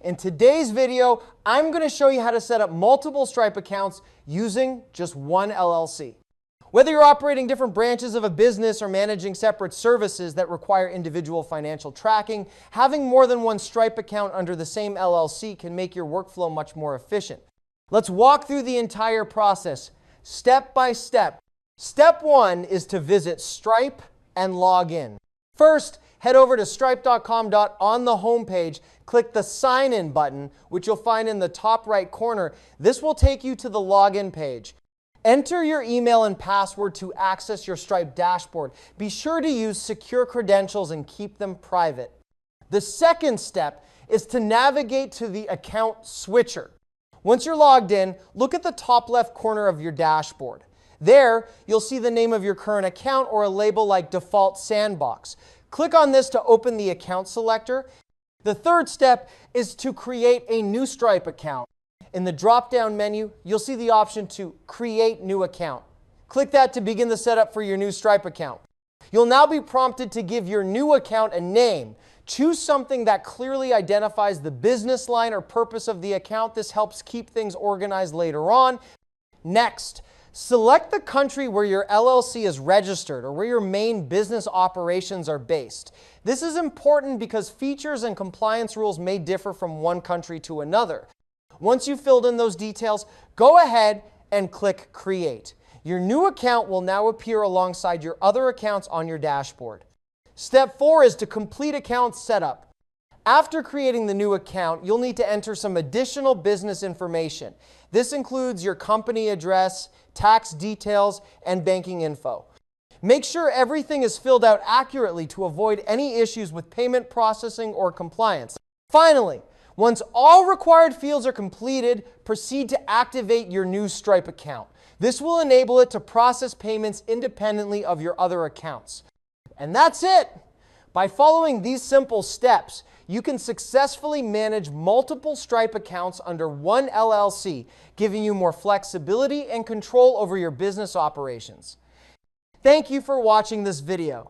In today's video, I'm going to show you how to set up multiple Stripe accounts using just one LLC. Whether you're operating different branches of a business or managing separate services that require individual financial tracking, having more than one Stripe account under the same LLC can make your workflow much more efficient. Let's walk through the entire process, step by step. Step 1 is to visit Stripe and log in. First, head over to stripe.com. On the home page, click the Sign In button, which you'll find in the top right corner. This will take you to the login page. Enter your email and password to access your Stripe dashboard. Be sure to use secure credentials and keep them private. The second step is to navigate to the account switcher. Once you're logged in, look at the top left corner of your dashboard. There, you'll see the name of your current account or a label like Default Sandbox. Click on this to open the account selector. The third step is to create a new Stripe account. In the drop-down menu, you'll see the option to Create New Account. Click that to begin the setup for your new Stripe account. You'll now be prompted to give your new account a name. Choose something that clearly identifies the business line or purpose of the account. This helps keep things organized later on. Next, select the country where your LLC is registered or where your main business operations are based. This is important because features and compliance rules may differ from one country to another. Once you've filled in those details, go ahead and click Create. Your new account will now appear alongside your other accounts on your dashboard. Step 4 is to complete account setup. After creating the new account, you'll need to enter some additional business information. This includes your company address, tax details, and banking info. Make sure everything is filled out accurately to avoid any issues with payment processing or compliance. Finally, once all required fields are completed, proceed to activate your new Stripe account. This will enable it to process payments independently of your other accounts. And that's it! By following these simple steps, you can successfully manage multiple Stripe accounts under one LLC, giving you more flexibility and control over your business operations. Thank you for watching this video.